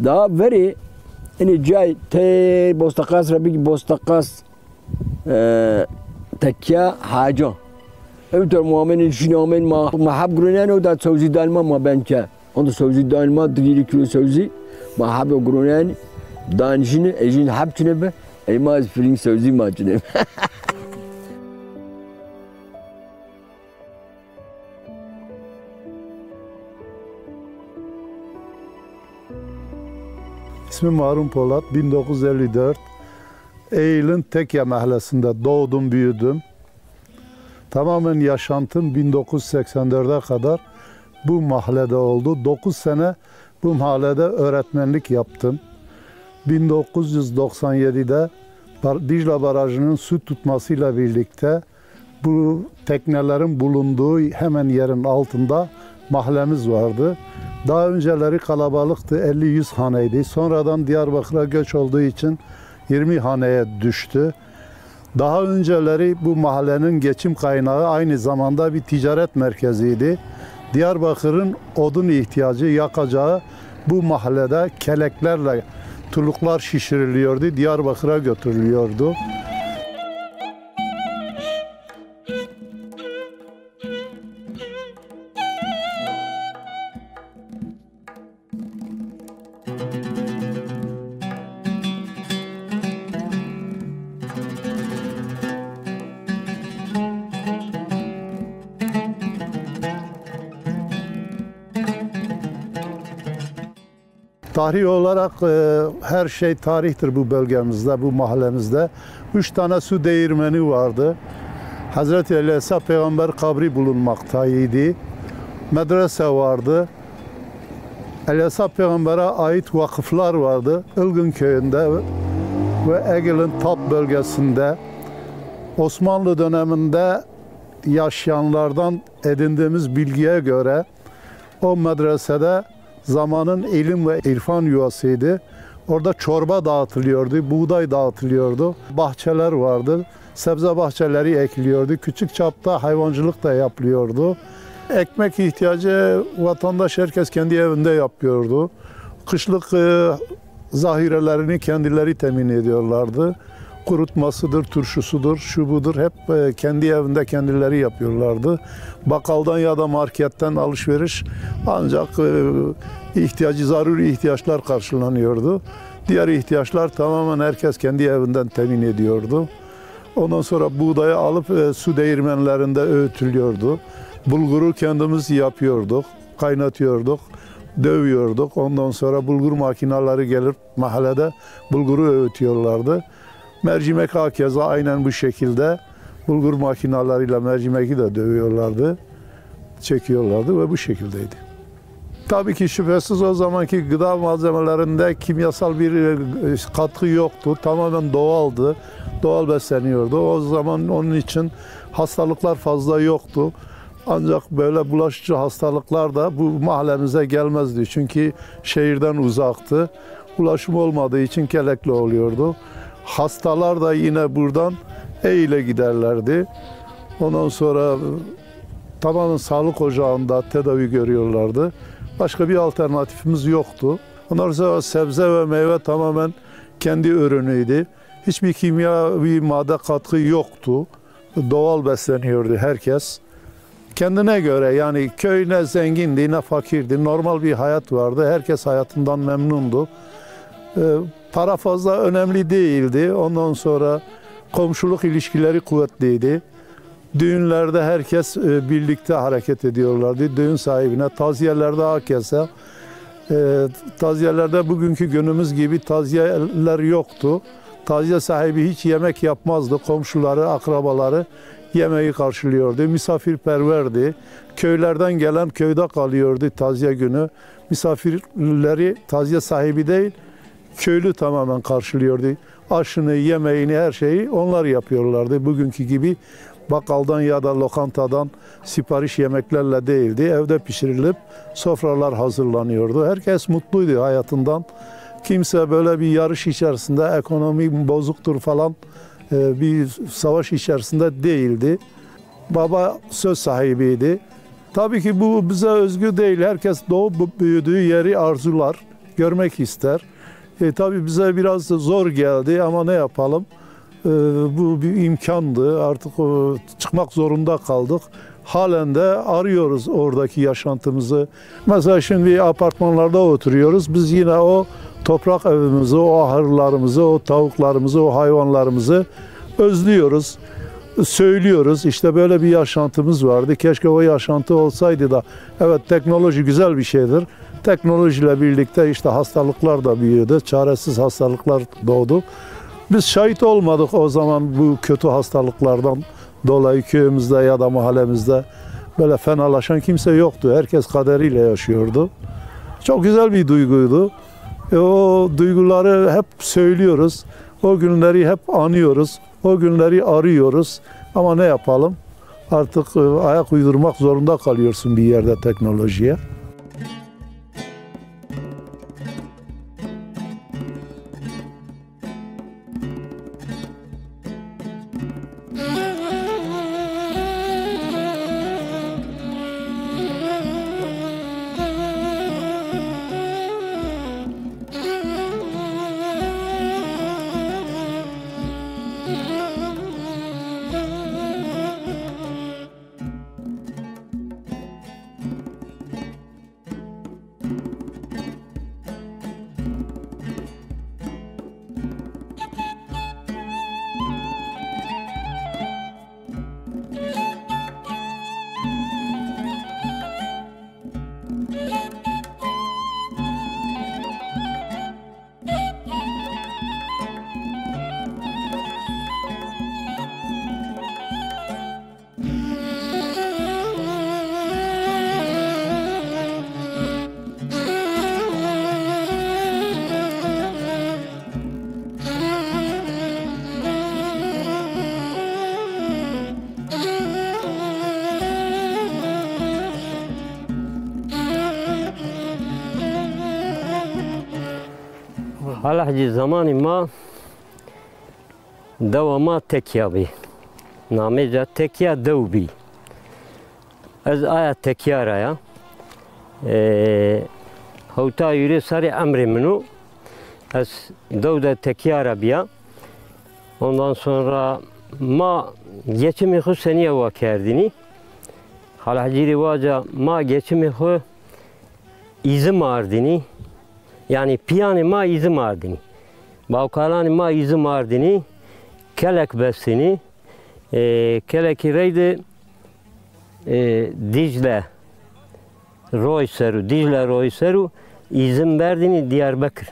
daha veri ini cay te bostakas rabik bostakas tekya haca evter muamelin şinamen mahab grunen o da sözü dalma ma benke onu sözü dalma diri kilo sözü mahab grunen danjini ejin habçine be elmaz filin sözü macine. İsmim Harun Polat, 1954 Eylül'ün Tekya mahallesinde doğdum, büyüdüm. Tamamen yaşantım 1984'e kadar bu mahallede oldu. 9 sene bu mahallede öğretmenlik yaptım. 1997'de Dicle Barajı'nın su tutmasıyla birlikte bu teknelerin bulunduğu hemen yerin altında mahallemiz vardı. Daha önceleri kalabalıktı, 50-100 haneydi. Sonradan Diyarbakır'a göç olduğu için 20 haneye düştü. Daha önceleri bu mahallenin geçim kaynağı aynı zamanda bir ticaret merkeziydi. Diyarbakır'ın odun ihtiyacı, yakacağı bu mahallede keleklerle tuluklar şişiriliyordu, Diyarbakır'a götürülüyordu. Tarihi olarak her şey tarihtir bu bölgemizde, bu mahallemizde. 3 tane su değirmeni vardı. Hazreti İsa Peygamber kabri bulunmaktaydı. Medrese vardı. İsa Peygamber'e ait vakıflar vardı. Ilgın köyünde ve Ege'nin Tap bölgesinde. Osmanlı döneminde yaşayanlardan edindiğimiz bilgiye göre o medresede zamanın ilim ve irfan yuvasıydı. Orada çorba dağıtılıyordu, buğday dağıtılıyordu. Bahçeler vardı, sebze bahçeleri ekiliyordu. Küçük çapta hayvancılık da yapılıyordu. Ekmek ihtiyacı vatandaş herkes kendi evinde yapıyordu. Kışlık zahirelerini kendileri temin ediyorlardı. Kurutmasıdır, turşusudur, şu budur hep kendi evinde kendileri yapıyorlardı. Bakkaldan ya da marketten alışveriş ancak zaruri ihtiyaçlar karşılanıyordu. Diğer ihtiyaçlar tamamen herkes kendi evinden temin ediyordu. Ondan sonra buğdayı alıp su değirmenlerinde öğütülüyordu. Bulguru kendimiz yapıyorduk, kaynatıyorduk, dövüyorduk. Ondan sonra bulgur makineleri gelip mahallede bulguru öğütüyorlardı. Mercimek hakeza aynen bu şekilde bulgur makineleriyle mercimeği de dövüyorlardı, çekiyorlardı ve bu şekildeydi. Tabii ki şüphesiz o zamanki gıda malzemelerinde kimyasal bir katkı yoktu. Tamamen doğaldı, doğal besleniyordu. O zaman onun için hastalıklar fazla yoktu. Ancak böyle bulaşıcı hastalıklar da bu mahallemize gelmezdi. Çünkü şehirden uzaktı. Ulaşım olmadığı için kelekle oluyordu. Hastalar da yine buradan Eylül'e giderlerdi. Ondan sonra tamamen sağlık ocağında tedavi görüyorlardı. Başka bir alternatifimiz yoktu. Ondan sonra sebze ve meyve tamamen kendi ürünüydü. Hiçbir kimyavi madde katkı yoktu. Doğal besleniyordu herkes. Kendine göre yani köy ne zengindi ne fakirdi. Normal bir hayat vardı. Herkes hayatından memnundu. Para fazla önemli değildi. Ondan sonra komşuluk ilişkileri kuvvetliydi. Düğünlerde herkes birlikte hareket ediyorlardı. Düğün sahibine, taziyelerde hakeza. Taziyelerde bugünkü günümüz gibi taziyeler yoktu. Taziye sahibi hiç yemek yapmazdı. Komşuları, akrabaları yemeği karşılıyordu. Misafirperverdi. Köylerden gelen köyde kalıyordu taziye günü. Misafirleri taziye sahibi değil, köylü tamamen karşılıyordu. Aşını, yemeğini, her şeyi onlar yapıyorlardı. Bugünkü gibi bakkaldan ya da lokantadan sipariş yemeklerle değildi. Evde pişirilip sofralar hazırlanıyordu. Herkes mutluydu hayatından. Kimse böyle bir yarış içerisinde, ekonomi bozuktur falan bir savaş içerisinde değildi. Baba söz sahibiydi. Tabii ki bu bize özgü değil. Herkes doğup büyüdüğü yeri arzular. görmek ister. Tabii bize biraz zor geldi ama ne yapalım? Bu bir imkandı. Artık çıkmak zorunda kaldık. Halen de arıyoruz oradaki yaşantımızı. Mesela şimdi apartmanlarda oturuyoruz. Biz yine o toprak evimizi, o ahırlarımızı, o tavuklarımızı, o hayvanlarımızı özlüyoruz. Söylüyoruz. İşte böyle bir yaşantımız vardı. Keşke o yaşantı olsaydı da. Evet, teknoloji güzel bir şeydir. Teknolojiyle birlikte işte hastalıklar da büyüdü. Çaresiz hastalıklar doğdu. Biz şahit olmadık o zaman bu kötü hastalıklardan dolayı köyümüzde ya da mahallemizde böyle fenalaşan kimse yoktu. Herkes kaderiyle yaşıyordu. Çok güzel bir duyguydu. O duyguları hep söylüyoruz. O günleri hep anıyoruz. O günleri arıyoruz. Ama ne yapalım? Artık ayak uydurmak zorunda kalıyorsun bir yerde teknolojiye. حالا زمانی ما دوما تکیه بی نامه جا تکیه دو بی از آیا تکیه را یا هوتا یوری سری امر منو از دو da تکیه را بیا ondan sonra ma geçimi xu seniye va kerdini hala ciri vaca ma geçimi xu izim ardini yani piyani ma izim ardini bavkalani ma izim ardini kelek besini keleki reydi Dicle Royseru izin berdini Diyarbakır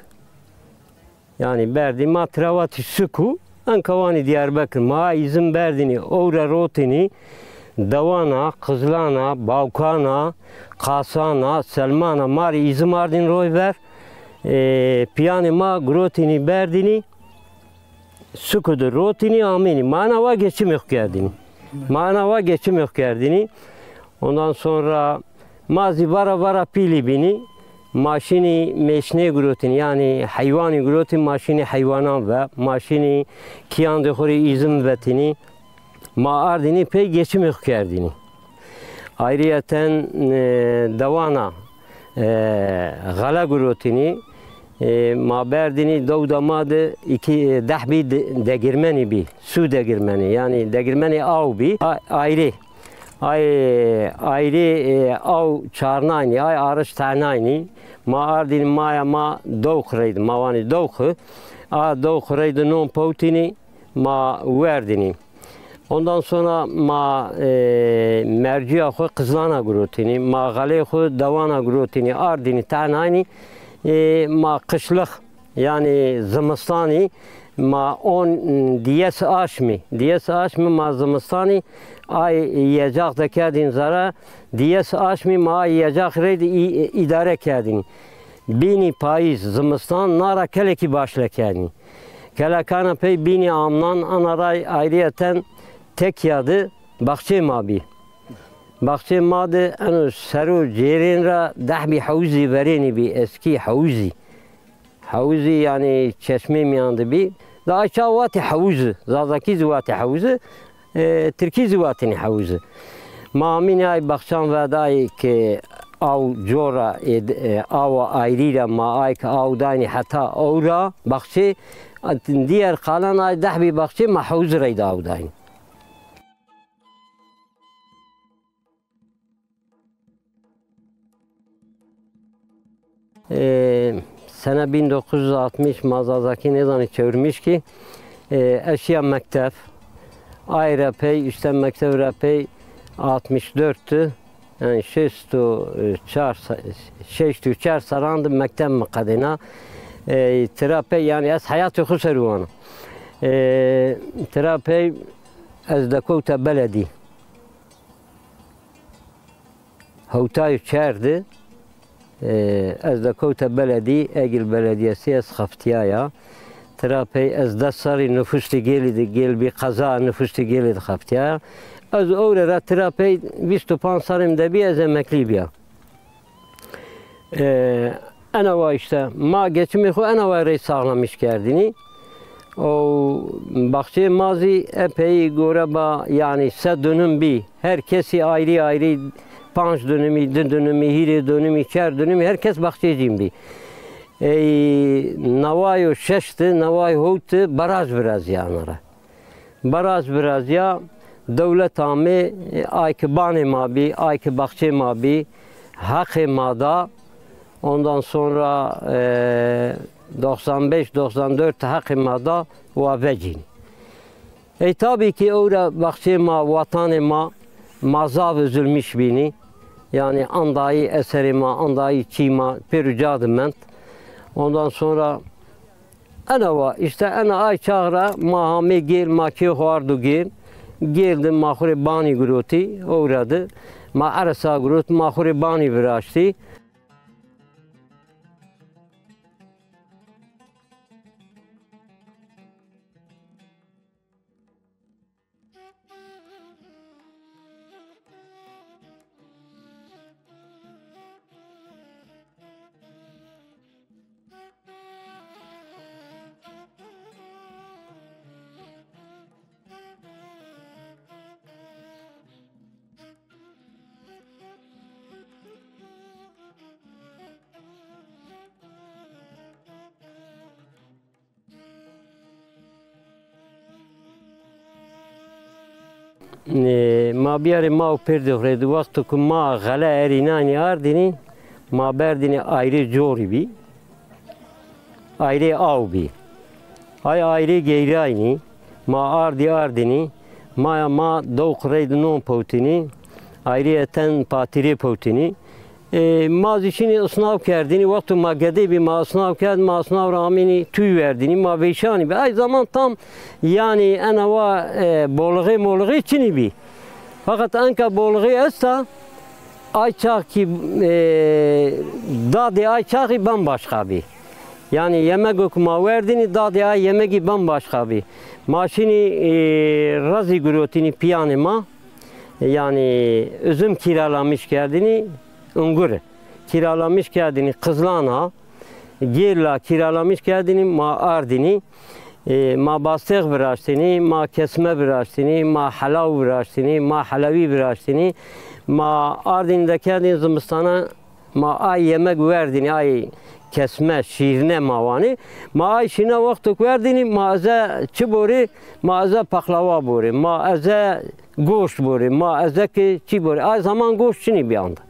yani berdi ma travati suku ankavani Diyarbakır ma izin berdini Oğra Rotini Davana, Kızlana, Bavkana, Kasana, Selmana mari izin ardin roy ver piyani ma grotini berdini sukudu rotini amini manava geçim yok gerdini manava geçim yok gerdini ondan sonra mazi vara pili bini maşini meşne grotini yani hayvani grotin maşini hayvanan ve maşini kiyan dehori izin vetini ma ardini pey geçim yok gerdini ayrıyeten davana gala grotini ma berdini davdamadı iki dahbi degirmeni bi su degirmeni yani degirmeni av bi ayrı av çarnayni ay arış tanayni ma ardini maya ma dovkraydı mavani dovkı a dovkraydı non pautini ma verdini ondan sonra ma merciya xo Kızlana grotini ma gale xo davana grotini ardini tanayni ma kışlık yani zımistani ma on diyes aşmi ma zımistani ay yiyecek de kerdin zara diyes aşmi ma yiyecek reydi idare kerdin bini payız zımistan nara keleki başla kerdin kelekana pey bini amnan anaray ayrıyeten tek yadı bahçe mabi Bahçe madı anu seru cerin ra dahbi havuzi vereni bi eski havuzi yani çeşme miyandı bi da aşağı vati havuzi zazaki zivati havuzi Türkiye zivatini havuzi ma amini ay bakşan ve dahi ki او جورا او ایری ما ای که او دانی حتی او را بخشی دیگر قالان ای ده بی بخشی محوز رید او دانی sene 1960 Mazazaki ne çevirmiş ki eşya mektep ayrı pey işte mektep rapey 64'tü yani 64 sarandı mektep makadına terapi yani es hayatı خسروانه terapi az dakota beledi هوتاي çerdi از دکوت بلدی اگل بلدیسی از خفتیایا تراپی از دست سری نفوستی گیل بی قضا نفوستی گیلی خفتیا از اوره را تراپی 25 سرم دبی از emekli بیا ana var işte ma geçimi xo ana var sağlamış kerdini o bahçe mazi epey goraba yani se dönüm bi herkesi ayrı ayrı 5 dönümü, 10 dönümü, 20 dönümü, 4 dönümü herkes bahçeciyim bir. Navayo şeşti, navayo huttu, baraj biraz yanlara. Baraj biraz ya devlet ame ayki bani mabi, ayki bahçe mabi, hakkı mada. Ondan sonra 95-94 hakkı mada ve vecin. Tabii ki orada bahçe ma, vatanı ma, mazav üzülmüş bini. Yani andayı eserima, andayı çima, perücadım ben. Ondan sonra ana var, işte ana ay çağıra, mahame gel, maki huardu gel. Geldim mahuri bani gruti, uğradı. Ma arasa grut, mahuri bani viraştı. ما بیاری ما و پردخورد وقتی که ما غله ارینانی آردینی ما بردینی ayrı جوری بی ayrı آو بی ayrı geyri aynı ma ardini ma دوخرید نون پوتینی ayrıyeten patiri putini mazişini ısnav kerdini vakti ma gede bir ma ısnav kerd ma ısnav ramini tüy verdini ma beşani bir ay zaman tam yani ana va bolğe içini bir fakat anka bolğe esta ayçak ki dadı ayçakı bambaşka bir yani yemek okuma verdini dadı ay yemeği bambaşka bir maşini razi grotini piyanıma yani üzüm kiralamış kendini ungur kiralamış kendini kızlana girla kiralamış kendini ma ardini ma bastık bıraştını ma kesme bıraştını ma halav bıraştını ma halavi bıraştını ma ardinde kendini zımstana ma ay yemek verdini ay kesme şiirine mavani ma ay şine vakti verdini ma aza çibori ma aza paklava bori ma aza goşt bori ma aza ki çi bori ay zaman goşt çini bir anda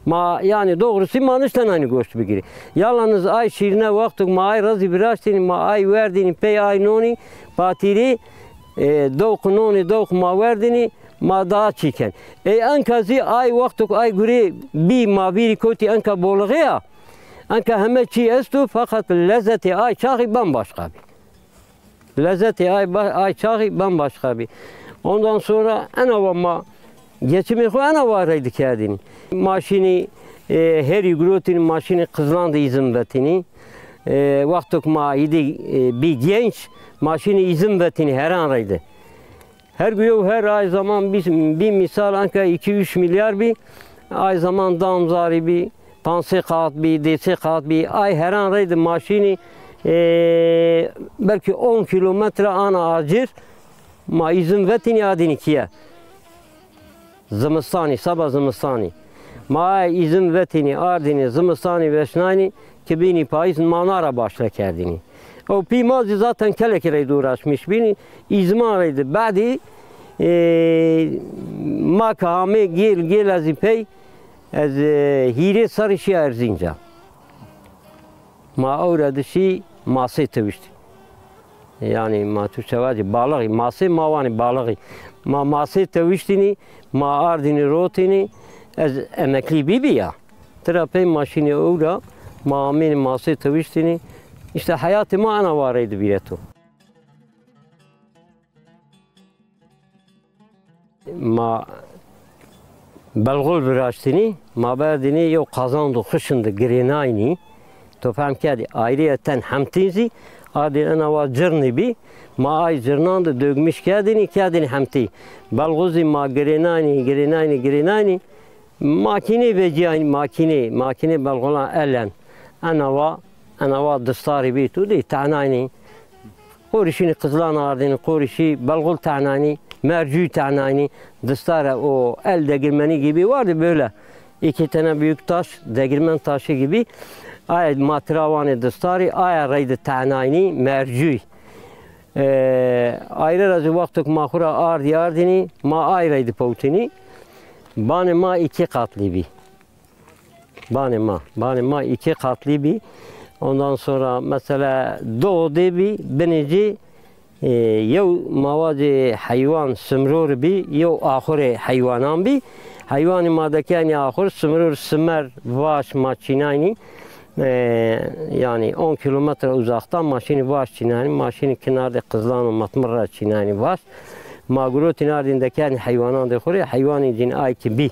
ma yani doğrusu manıştan aynı goşt bir giri yalnız ay şiirine vakti ma ay razı bıraştini ma ay verdini pey ay noni patiri doğuk noni doğuk ma verdini ma daha çiken ankazi ay vakti ay guri bir ma biri koti anka bolğaya anka heme çi estu fakat lezzeti ay çağı bambaşka bir lezzeti ay çağı bambaşka bir ondan sonra ana vama geçimi ko ana varaydı kendini maşini her yugrutin maşini kızlandı izin vetini vaktuk ma idi bir genç maşini izin vetini her anraydı her gün her ay zaman bir misal anka 2-3 milyar bir ay zaman damzari bir panse kat bir dese kat bir ay her anraydı maşini belki 10 kilometre ana acır ma izin vetini adini kiye zımstani sabah zımstani Ma izin vetini, ardini, zımistani, veşnani ki bini payız manara başla kerdini. O pimazı zaten kelekere uğraşmış bini izmarıydı. Badi makamı gel az ipey az hire sarışı Erzincan. Ma uğradı şey ması tevişti. Yani ma Türkçe var balığı, ması mavani balığı. Ma ması teviştini, ma ardini rotini az emekli bibi ya. Terapi maşini uğra, ma amin ması teviştini. İşte hayatı ma ana varıydı bileto. Ma belgol viraştini, ma berdini yok kazandı kışındı grenayni. Tofam kedi ayrıyeten hamtizi, adi ana var cırni bi, ma ay cırnandı dögmüş kedini hamti. Belgozi ma grenayni, makine vecihani makine belgolan ellen. Ana var dastari bi tu di tanani. Korişini kızlan ardini korişi belgol tanani. Mercü tanani, dastara o el degirmeni gibi vardı böyle. 2 tane büyük taş, degirmen taşı gibi. Ay matravanı dastari, ay raydı tanani, mercü. Ayrı razı vaktık mahura ardini, ma ay raydı pautini. Bana ma 2 katlı bir. Bana ma 2 katlı bir. Ondan sonra mesela doğdu bir, binici. یو مواد حیوان سمرور بی یو آخر حیوانان بی حیوان ماده کنی آخر سمرور سمر واش ماشینانی yani 10 kilometre uzaktan maşini vaş çinani maşini kenarda kızlan matmurra çinani vaş magrutin ardındaki hayvanan da khore hayvanın cin ay ki bi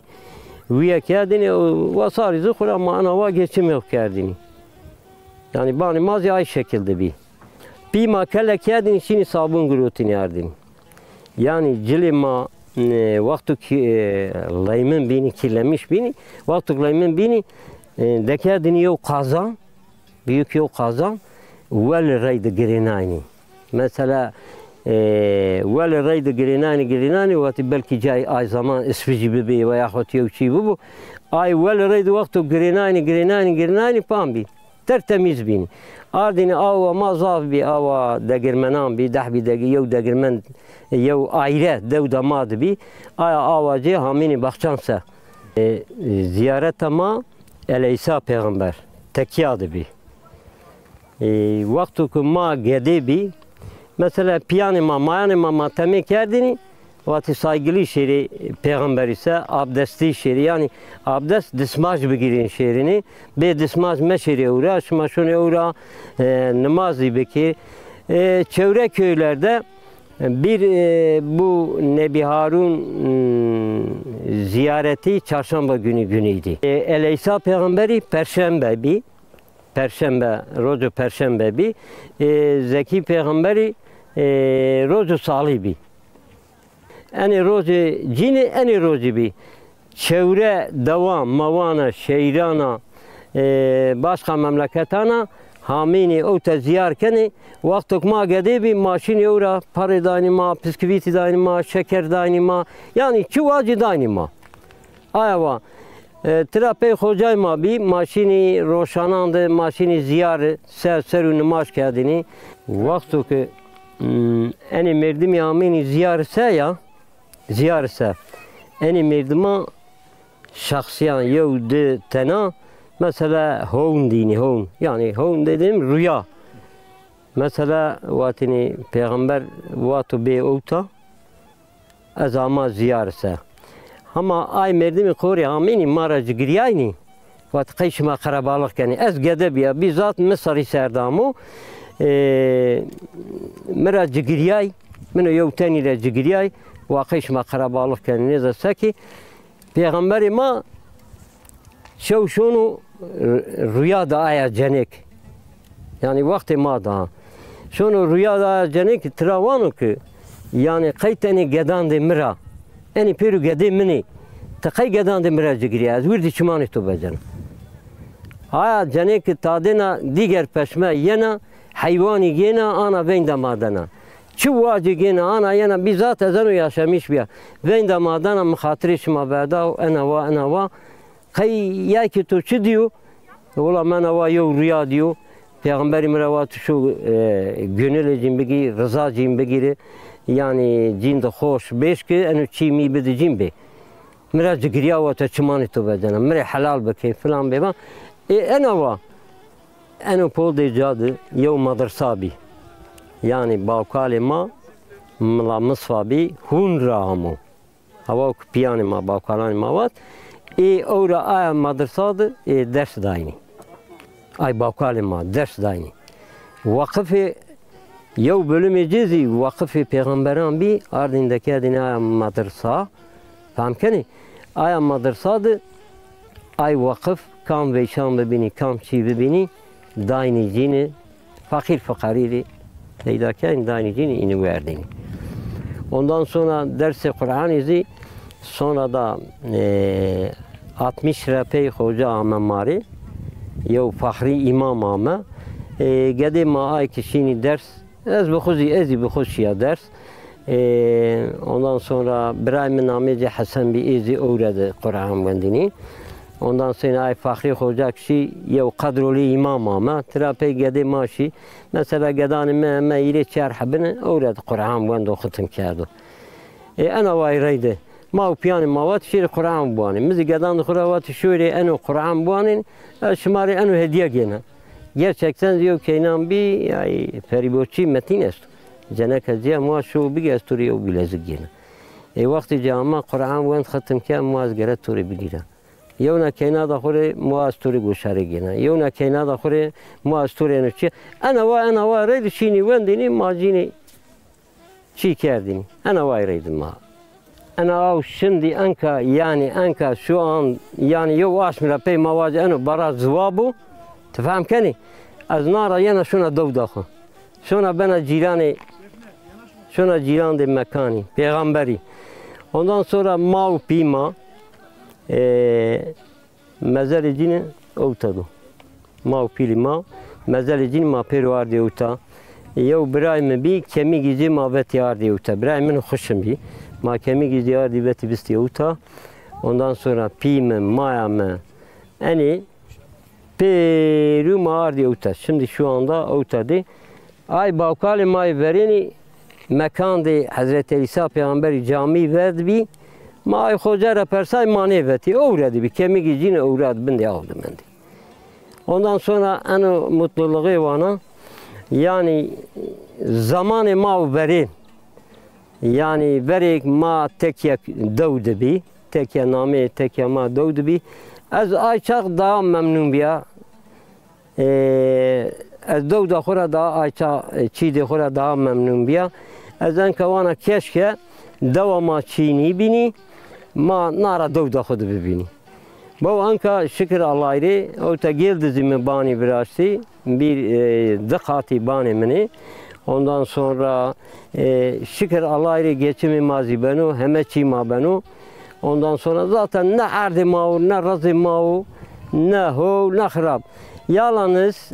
wiya kadini vasar zukhur ama ana va geçim yok kerdini yani bani mazi ay şekilde bi Pima kelle kedin işini sabun gurutini ardin. Yani cilima vaktu ki laymen bini kirlemiş bini vaktu laymen bini dekedini yok kazan büyük yok kazan vel raydı grenani. Mesela vel raydı grenani vakti belki cay ay zaman isfici bebeği veya hot yok çi bu ay vel raydı vaktu grenani pambi tertemiz bini. Ardini ava mazaf bi ava degirmenan bi dahbi degi yev degirmen yev aile devdamad bi aya avacı hamini bakçansa ziyaret ama Eleysa peygamber tekiyadı bi vaktu ki ma gede bi mesela piyanima mayanima temi kerdini vakti saygılı şeri peygamber ise abdesti şeri yani abdest dismaj begirin şerini be dismaj meşeri uğra şmaşone uğra namazı bekir çevre köylerde bir bu Nebi Harun ziyareti çarşamba günüydü. Eleysa peygamberi rozu perşembe bi Zeki peygamberi rozu salih bi Eni rozi cini eni rozi bi çevre devam mavana şehrana başka memleketana hamini o teziyar keni vaktuk ma gede bi maşin yura para dainima bisküviti dainima şeker dainima yani çuvacı dainima ayva terapi hocayma bi maşini roşanandı maşini ziyarı serunu maş kedini vaktuk eni merdim yamini ziyarse eni merdima şahsiyan yev tena mesela houn dini houn yani houn dedim rüya mesela vatini peygamber vatu be outa azama ziyarse ama ay merdimi kori amini maracı giriyayni vat kayşma karabalık yani ez gedebiya bizzat Mısır'ı serdamu maracı giriyay من یوتنی را جگریای واقعش ما خرابالله کنی نزد کی پیغمبر ما شونو رüya da aya cenek yani vakti ma da şunu rüya da cenek travanu ki yani kayteni gedande mira eni peru gede mini takay gedande mira jigriya wirdi çumani to becan aya cenek tadena diğer peşme yena hayvani gena ana venda madana Çuvacı gene ana yana bizzat ezanu yaşamış bir. Venda madana mıhatiri şima beda ana va قی یکی تو چی دیو؟ ولی من اوا یو ریا دیو پیغمبری مرا تو شو گنل جیم بگی رضا جیم بگیره yani cin de hoş beş ki enu çimi bedi cin be mera cigriya ve çmani to bedena mera halal beke falan be ben ena enu pol de cadı yev madrasa bi yani bavkale ma mla mısfabi hun rahamu hava piyani ma bavkalani ma vat ora aya madrasadı ders dayni ay bavkale ma ders dayni vakıfı Yev bölümü cezi vakıf-ı peygamberan bi ardındaki adine aya madrasa famkeni aya madrasadı ay vakıf kam ve şam bibini kam çi bibini dayni cini fakir fakarili leydaki dayni cini ini verdini ondan sonra dersi Kur'an izi sonra da 60 rapey hoca amamari yev fahri imam ama gede ma ay kişini ders Ez bixuziya ders. Ondan sonra Brahim nameci Hasan bir ezi öğrendi Kur'an kendini. Ondan sonra ay Fahri Hoca kişi yev kadroli imam ama terapi gede maşi. Mesela gedanı me ile çarhabını öğrendi Kur'an kendi okutum kerdi. Ana vayraydı. Ma piyani mavat şir Kur'an buani. Mizi gedan kuravat şöyle enu Kur'an buanin. Şımari enu hediye gene. Gerçekten diyor ki inan bir yani feriboçi metin est. Cennet hediye muaz şu bir gesturi o bilezik gene. Vakti cama Kur'an vend khatim ki muaz gere turi bilira. Yevna kayna da khore muaz turi goşari gene. Yevna kayna da khore muaz turi neçi. Ana va reydi şini vendini macini çi kerdini. Ana va reydim ma. Ana şimdi anka şu an yani yo aşmira pey mavac anu bara zvabu. تفهم کنی از نارا یه شونه دو داخل شونه بنا جیران دی مکانی پیغمبری ondan sonra mav pima mezar cini avtadı mav pili mezar cini ma pervar di avta yev Brahim bi kemi gizi ma vet yar di avta Brahim'in hoşum bi ma kemi gizi yar di vet bisti avta ondan sonra pime maya me yani Peru mağar diye uta. Şimdi şu anda utadı. Ay bavkali may vereni mekan de Hazreti İsa Peygamberi cami verdi bi. May hoca repersay mani veti. Uğradı bi. Kemik cini uğradı. Ben de aldım ben de. Ondan sonra en mutluluğu bana yani zamanı ma veri yani verek ma tekye doğdu bi. Tekye name tekye ma doğdu bi. Az ayçak daha memnun biya. Az doğdu khora daha ayça çiğde khora daha memnun biya. Az en kavana keşke devama çiğni bini ma nara doğdu khodu bibini. Bu anka şükür Allah'ı o ta geldi zimi bani birası bir dakati bani meni. Ondan sonra şükür Allah'ı geçimi mazi benu heme çima benu. Ondan sonra zaten ne ardı mavu, ne razı mavu, ne ho, ne harap. Yalnız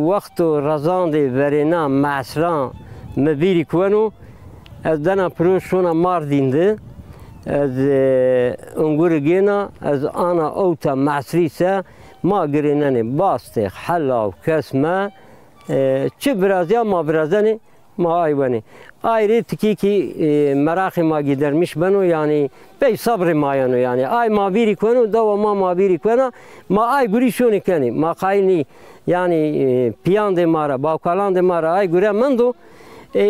vakti razandı verena masran mebiri kuvenu, az dana proşuna Mardin'de, az unguru gena, az ana outa masrisa, ma girineni bastı, halav, kesme, çi biraz ya ma birazani, ma ayvani. Ayrı ki merakı ma gidermiş benu yani bey sabrı ma yani ay ma biri konu dava ma biri konu ma ay guri şunu kani ma kayni yani piyan de mara bavkalan de mara ay gure mendo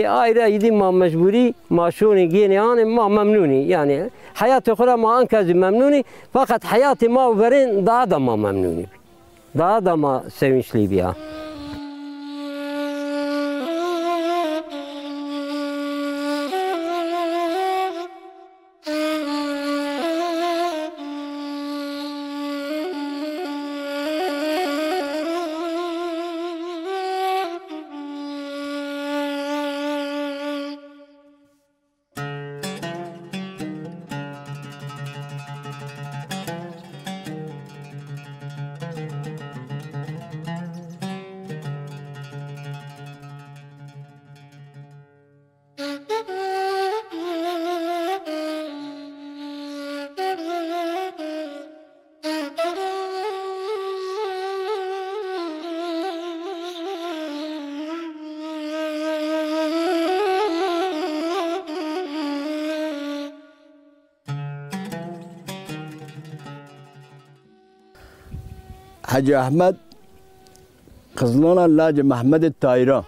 ayrı idim ma mecburi ma şunu gene yani ma memnuni yani hayatı khura ma ankaz memnuni fakat hayatı ma verin daha da ma memnuni daha da ma sevinçli bir ya. Hacı Ahmet Kızılana Lacı Mehmet Tahir'a.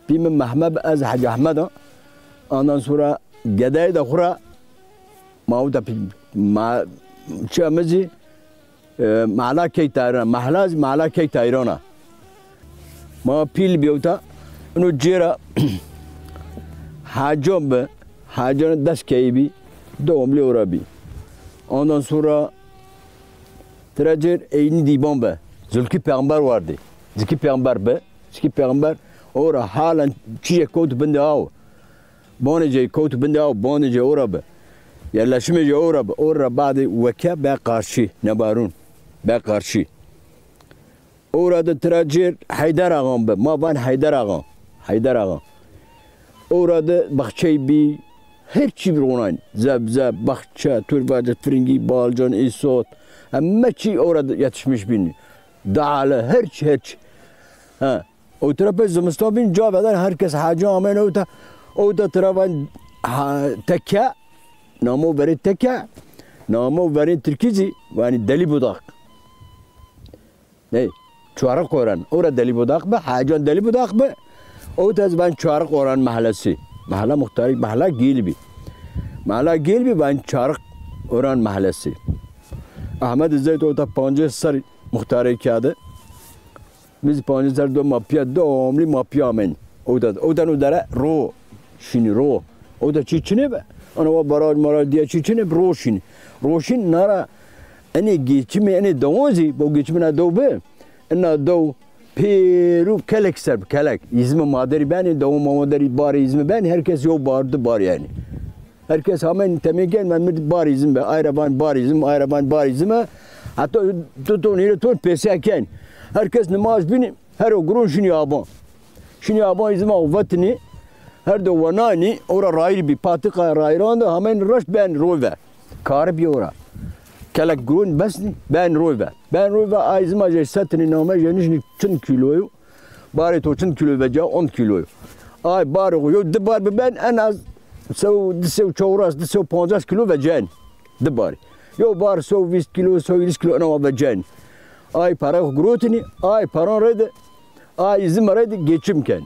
Bimi Mehmet az Hacı Ahmet'a. Ondan sonra Gedayı da kura Mauda Çamızı Mala Key Tahir'a. Mahlaz Mala Key Tahir'ana. Ma pil biyota. Onu cira Hacım be. Hacı'nın ders keybi. Doğumlu orabi. Ondan sonra Teracer eyni diban be. Zülkü peygamber vardı. Zülkü peygamber be. Zülkü peygamber ora halen çiçek kotu bende av. Bonece kotu bende av. Bonece ora be. Yerleşmece ora be. Ora bazı veka be karşı. Nebarun. Be karşı. Orada Teracer Haydar ağam be. Ma ben Haydar ağam. Haydar ağam. Orada bahçeyi bir her şey bir onan. Zeb, bahçe, turbacı, fringi, balcan, isot. Ama şey orada yetişmiş bin. Dağlı, her şey. Ha. O tarafa Zimistan bin cevabeden herkes hacı amen o da tarafa tekke, namı veri tekke, namı veri Türkizi, yani deli budak. Ne? Çuvarak oran. Orada deli budak be, hacı deli budak be. O da ben çuvarak oran mahallesi. Mahalle muhtarı, mahalle Gilbi. Mahalle Gilbi ben çuvarak oran mahallesi. Ahmet İzzet o da 5 sar muhtarı kağıdı. Biz 5 sar do mafya doğumlu mafya men. O da ro. Şimdi ro. O da çiçine be. Ana o baraj diye çiçine ro şimdi. Roşin nara eni geçimi eni doğuzi bu geçimine doğu be. Ena doğu Peru kelek serb kelek. İzmi maderi ben doğu maderi bari izmi ben herkes yok bardı bar yani. Herkes hemen temel gelmem bar izin be. Ayraban bar izin, ayraban bar izin. Hatta tutun ile tut peseken. Herkes namaz bini her o grun şunu yaban. Şunu yaban izin o vatni. Her de vanani ora rayri bir patika rayranda hemen raş ben rove. Kar bir ora. Kelek grun bes ben rove. Ben rove aizma cesetini namaz yenişni çın kiloyu. Bari to çın kilo veca 10 kiloyu. Ay bari yo de bar ben en az سو چهارش سو 50 کیلو و جن دباری یا بار سو 20 کیلو سو 20 کیلو انا و جن ay para grotini ay paran rede ay izin rede geçim ken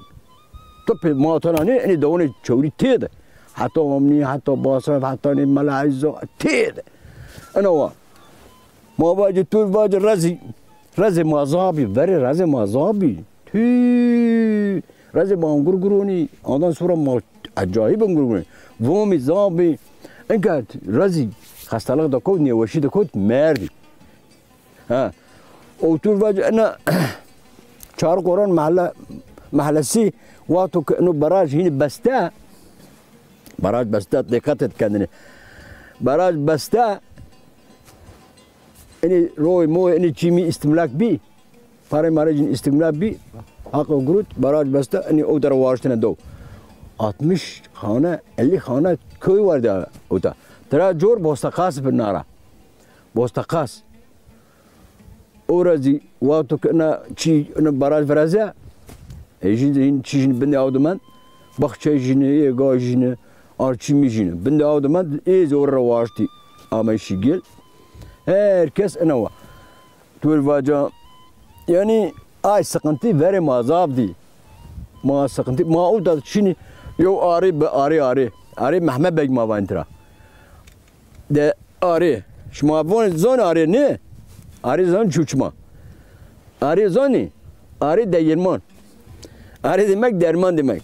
tope matanani eni davone çevri tede hatta omni hatta basra hatta ne malaizo tede ana wa ma bacı tur bacı razi mazabi veri razi mazabi tü razi bangurguruni ondan sonra acayip bangurguruni vomi zabi enkat razi hastalık da kod nevaşi de kod merdi ha otur bacı ana çarık oran mahallesi وقتی که اینو براج هینی بسته براج بسته دقت کردنی براج بسته اینی روی مو اینی چیمی استملاک بی پاره مارجین استملاک بی حق گروت براج بسته اینی او در وارشتن دو 60 خانه 50 خانه کوی ورده اوتا ترا جور بوستقاس بنارا بوستقاس اورازی وقتی که اینا چی اینا براج فرازه Ejin çişini bende avduman, bahçejini, gajini, arçimijini bende avduman, ez orra vardı ama işi gel. Herkes ana var. Turvaca yani ay sıkıntı verim azabdı. Ma sıkıntı ma o da şimdi yo ari Mehmet Bey ma vantra. De ari, şma von zon ari ne? Ari zon çuçma. Ari zoni, ari değirman. Ari demek derman demek.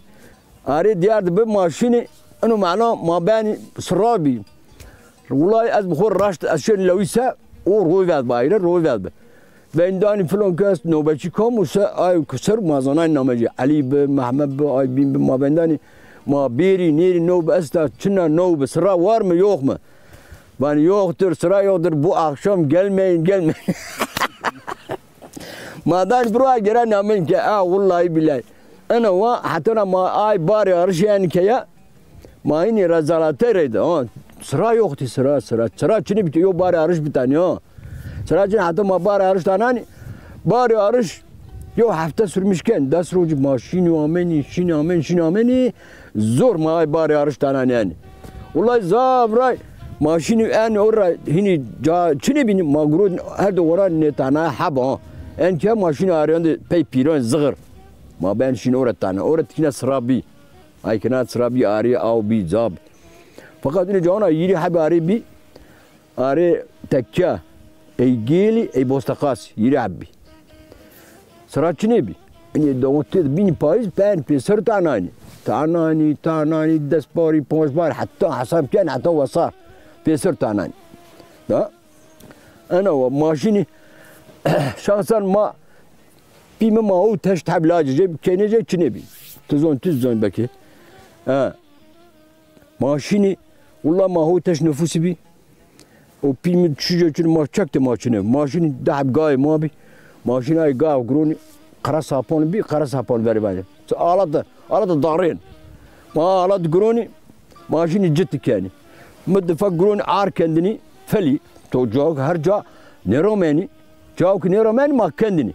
Ari diyardı bir maşini onu mana ma ben sırabi. Ulay az bukhur raşt aşın lawisa o royvad bayra royvad. Ben dani falan kas nöbetçi kamusa ay kusur mazana namacı Ali be Mehmet be ay bin be ma bendani ma biri neri nöbe asta çına nöbe sıra var mı yok mu? Ben yoktur sıra yoktur bu akşam gelmeyin. Madan buraya gelen namen ki vallahi billahi. Ana wa hatta ma ay bari arşen kaya ma ini razalataydı ha sıra yoktu sıra çini bitiyor yo bari arış bir tane ya sıra çini hatta ma bari arış tane bari arış yo hafta sürmüşken dasrocu maşini ameni zor ma ay bari arış tane yani ulan zavray ماشین ان اورا هنی جا چنی بینی ماگرو هر دوره نتانا حبا ان که ماشین آریان پی پیران زغر ما بین شین اورا تانا اورا تکینا سرابی ای کنا سرابی آری او بی زاب فقط این جانا یری حب آری بی آری تکیا ای گیلی ای بوستقاس یری حبی سرات چنی بی اینی دومتی بینی پاییز پن پیسر تانانی دست باری پونج بار حتی حساب کن حتی وصار پیسر تانانی دا انا و ماشینی شخصا ما بیم ما او تش تبلاج جب کنه جب چنی بی تزون بکی ماشینی والله ما هو تش نفوسی بی و بیم چیزی چون ما چکت ماشینه ماشینی دهب گای ما بی ماشین های گاو گرونی قرص هاپون بی قرص هاپون بری بانی آلات دارین ما آلات گرونی ماشینی جت کنی مدفع گرونی آر کندنی فلی تو جاک هر جا نرومانی جاک نرومانی ما کندنی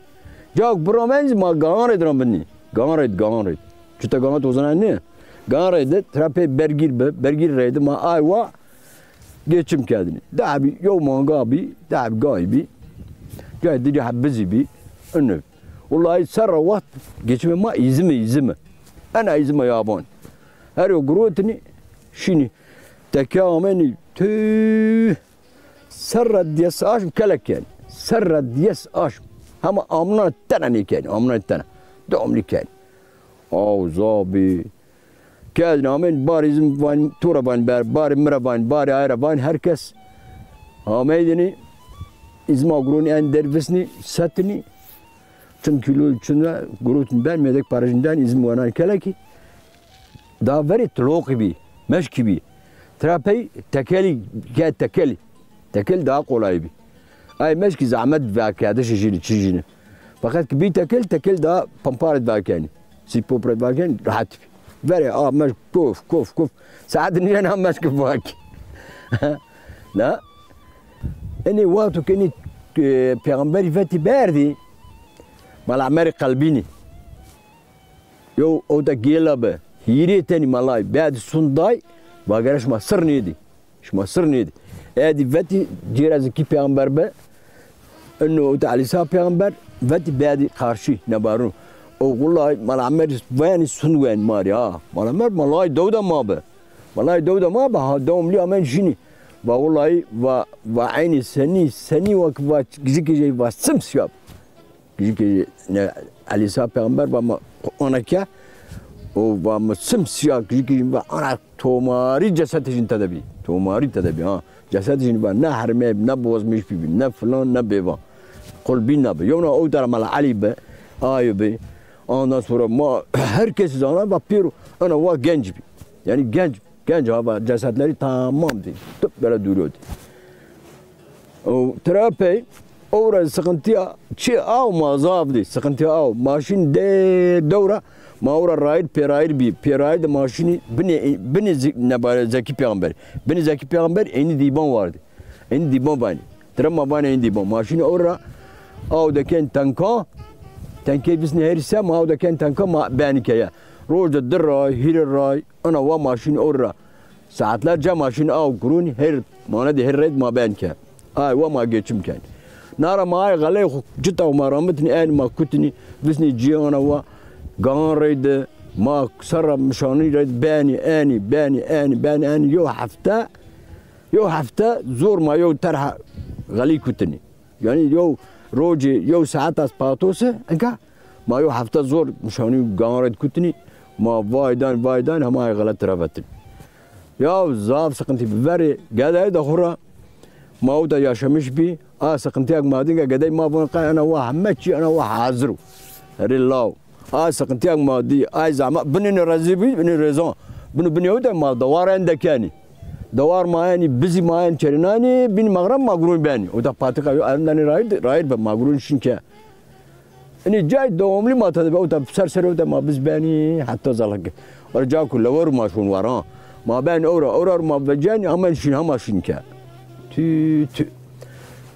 جاک برومانی ما گانرید رام بندی گانرید چطور گانرید وزنان نه گانرید ترپی برگیر رید ما آیوا geçim kendini. Daha bir yok manga bir, daha bir gay bir. Gay dedi habbizi bir. Önü. Vallahi sarra vaxt geçime ma izime. Ana izime yaban. Her o grotini şini tekameni tü sarra diyes aşm kelek yani. Sarra diyes aşm. Ama amna tenani yani. Amna tena. Domli yani. Zabi. Kendine amen bari izin van turaban bari miraban bari ayraban herkes ameydini izma gruni en dervisni satni çünkü çünkü grutun ben medek parajından izin vanan keleki da veri tloqibi meşkibi trapey tekeli get tekel daha kolay bir ay meşki zahmet vakada çijini fakat bir tekel daha pamparet vakani si popret vakani rahat Veri mş kuf. Saadini yana mş kufak. Na? Eni waqtu keni peygamberi feti berdi. Mal kalbini. Yo o da gelabe. Hiri teni malay. Bad sunday. Bagaraş masır neydi? Masır neydi? Edi feti cirazki peygamber be. Ennu o da alisa peygamber feti berdi karşı nebarun. O vallahi malamer vani sunwen mari ha malamer malay dawda ma be ha dawmli amen jini va vallahi va ayni seni va giziki va simsiyab giziki ne alisa peygamber va ona kya o va simsiyab giziki va ana tomari cesatin tadabi ha cesatin va ne harme ne bozmuş bir ne falan ne beva kalbin ne be yona o dar mal ali be aybe ondan sonra ma herkes zaten bakıyor ana var genç bir. Yani genç hava cesetleri tamam değil. Tıp böyle duruyordu. O terapi orada sıkıntıya av mazavdı. Sıkıntıya av. Maşin de devra Maura rayır perayır de maşini beni ne bare Zeki Peygamber. Beni Zeki Peygamber eni diban vardı. Eni diban bani. Tramma bani eni diban. Maşini orada av deken tanka Tenke bisne herse ma da ken tanka ma benikaya. Roja dirray, hirray, ana wa maşin orra. Saatlerce maşin av kuruni her mana de her red ma benke. Ay wa ma geçimken. Nara ma gale cita ma rametni en ma kutni bisne ciana wa gan red ma sarra mşani red bani yo hafta zor ma yo terha gali kutni. Yani yo روجي يو ساعات اسباتوسه انكا ما يو حفته زور مشاني قامرت كتني ما فايدان هما غلط رفتن يا زاف سقنتي بفري قاعد هيدا خرا ما ودا ياشمش بي سقنتي ما دينغا قداي ما بنقا انا واحد ماتشي انا واحد حاضرو ريلاو سقنتي ما دي زعما بنين رزيبي بنين ريزون بني ودا ما دوار عندكاني دوار مايني بزي ماين چرناني بين مغرب مغرون باني ودا باتقا عندني رايد بمغرون شنكا اني جاي دوملي ما تدبا ودا سرسر ودا ما بز باني حتى زلق ورجا كل ور ما شون ورا ما بان اورا ما بجاني هما شنكا تي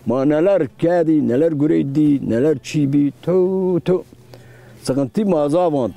ما neler كادي neler غريدي neler çibi تو sıkıntı mazavant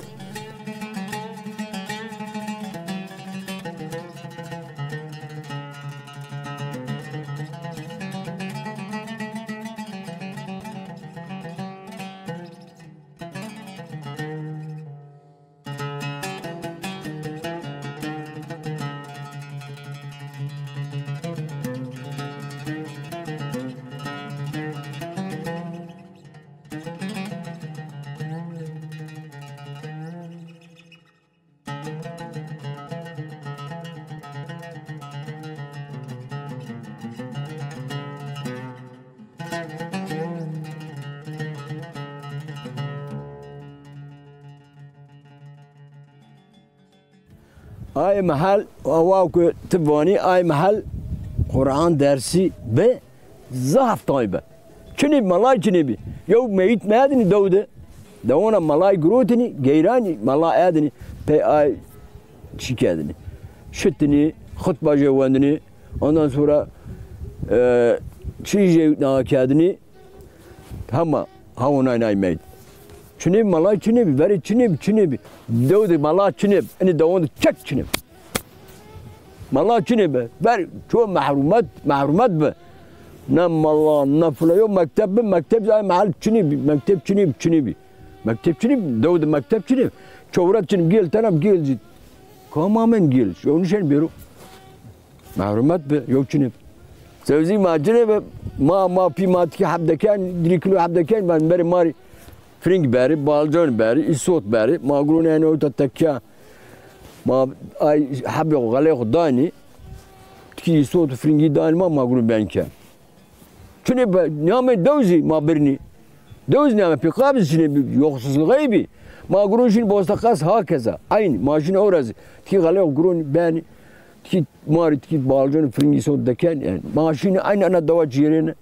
آی محل آواو که تبانی آی محل قرآن درسی به زهف تایبه چنی ملای چنی بی یو میت مادنی دوده دونا ملای گروتنی گیرانی ملای ادنی pe ay şikayetini şittini hutba cevandini ondan sonra çiğce nakadini ama havuna naymaydı. Çinib malay çinib veri çinib devdi malay çinib hani devondu çek çinib malay çinib ver çoğu mahrumat be ne mallah ne fulayo mektep zay mahal çinib mektep çinib devdi mektep çinib çoğurat çinib gel tanam gel tamamen gel onu şey biru mahrumat be yok çinib sevzi ma çinib ma pimat ki habdekan diriklu habdekan ben beri mari Fring beri, balcan beri, isot beri, ma grune yani o tatakya, ma ay habbe galek dani, ki isot fringi dani ma grune benke. Çünkü name dövzi ma birni, dövzi name pikabız şimdi yoksuzluğu gibi, ma grune şimdi bostakas hakeza, aynı, ma şimdi orası, ki galek grune beni, ki mari ki balcan fringi isot deken, yani ma şimdi aynı ana dava ciğerine.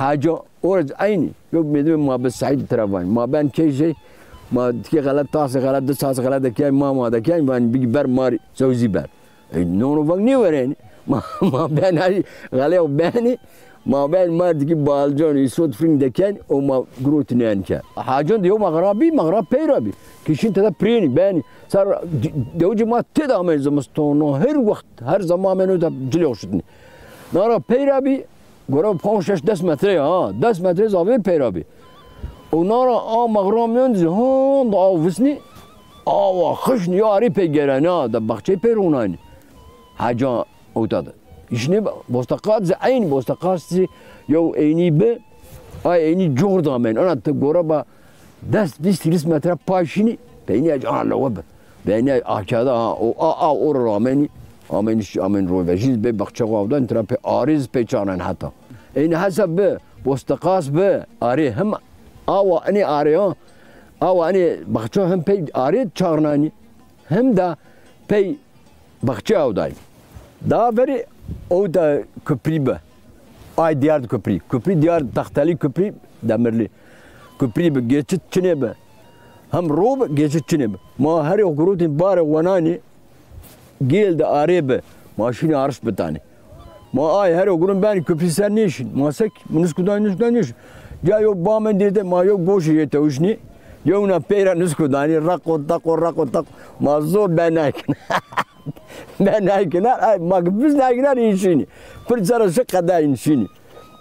حاجة أورج عيني يوم مدري ما بس سعيد ترافان ما بين كي شيء ما تكي غلط طاس غلط دس طاس غلط دكان ما دكان بان بيجي بر ماري زوجي بر نونو فني وراني ما بين هاي غلط بيني ما بين ما تكي بالجون يسود فرين دكان أو ما جروت نانكا حاجة ديو مغرب بيرابي كيشين تدا بريني بيني صار دوجي ما تدا من زمستونو هر وقت هر زمان منو تب جلوشتني نارا بيرابي گرو 5-6 متره ها 10 متره زاویه پیرابی اونارا مغرام میوندی ها دا وسنی خش نیاری پیگرن ها دا بخچه پیرونانی حاجا اوتاده işini bostaqat zayn bostaqat yo eyni be ay eyni jorda men ona te goraba 10-20 metre paşini beni acala web beni akada o rameni amen رویجیز به بخش قابدن ترپی آریز پیچانن حتی این حسب به بستقاس به آری هم آوا انی آریان آوا انی بخش هم پی آری چارنانی هم دا پی بخش آودای دا بری او دا کپری به آی دیار کپری دیار تختلی کپری دمرلی کپری به geçit çine be hem rob geçit çine be ma her okurutin bare wanani geldi araba maşini arş betani ma ay her okulun ben köprüsen ne işin masek munuskudan ne işin ya yok bağmen dedi ma yok boş yete uşni yona pera nuskudani rako ma zor ben ay ma biz naykiner işini fırsara şu kadar işini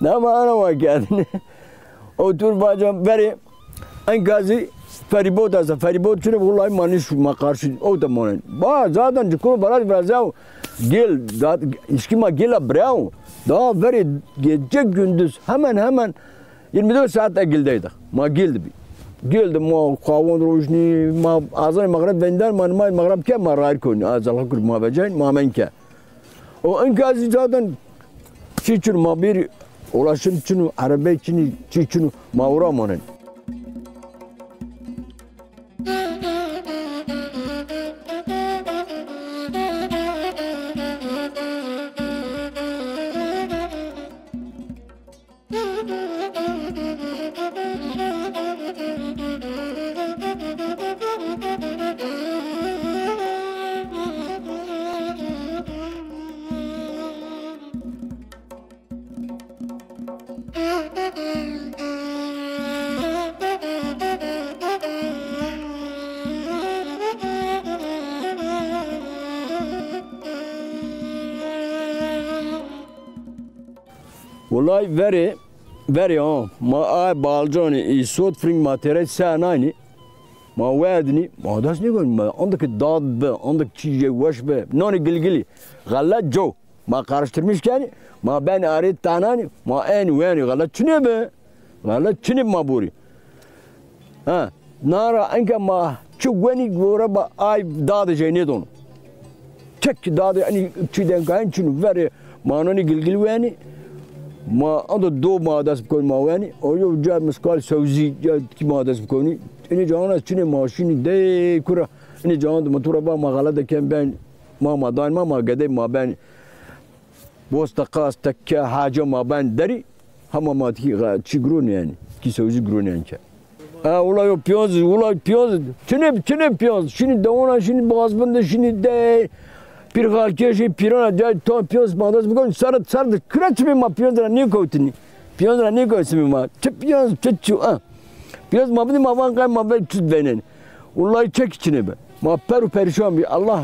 ama ana vakadine otur bacım beri engazi feribot az feribot çünkü vallahi maniş ma karşı o da manen ba zaten çıkıyor biraz ya gel iskima gel bravo daha veri gece gündüz hemen 24 saatte geldiydik ma geldi ma kavun rojni ma azan mağrib bender ma mağrib ke ma rar koni azal kur ma bejen ma menke o engazi zaten çiçin ma bir ulaşım için araba için çiçin ma uğramanen Vallahi veri ha ma ay balcani isot fring materyal sanani ma wadni ma das ne gon ma ondaki dad be ondaki çiğe waş be noni gilgili galat jo ma karıştırmışken ma ben aret tanani ma en veni galat çine be galat çine ma buri ha nara anka ma çugweni gora ba ay dad jene don çek dad ani çiden kan çün veri ma noni gilgili veni ما أنا دو ما دست بکن ماوانی آیا جا مسکال سوزی جا کی ما دست بکنی اینی جهان از چنین ماشینی دی کرا اینی جهان موتور با مغالطه کم بین ما دان ما قدي ما بين بوست قاس تكا حاجة ما بين دري هم ما تي قرون يعني كي سوزي قرون يعني والله يو بيوز والله بيوز çene piyaz şimdi davana şimdi bazbında şimdi de bir halkeşi pirana de to piyaz mandas bugün sarı kıraç mı ma piyazra ne koytuni piyazra ne koysun ma piyaz çeçu piyaz ma beni ma van kay ma ben tüt benen vallahi çek içine be ma perişan bir Allah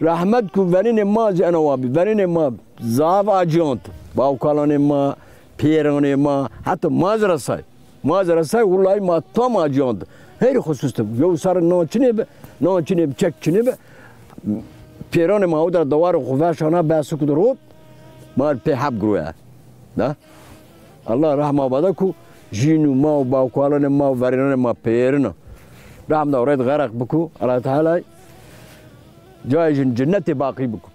rahmet ku verine ma ana abi verine ma zav acınt bavkalane ma pirane ma hatta mazra say vallahi ma tam acınt her hususta yo sarı no çine çek çine be پیران ما در دوار خوفش آنها بحث کدرود ما به حب گروه نه الله رحمه بده کو جینو ما و باوکالان ما و ورینان ما پیرنا رحم دارد غرق بکو الله تعالی جای جنت باقی بکو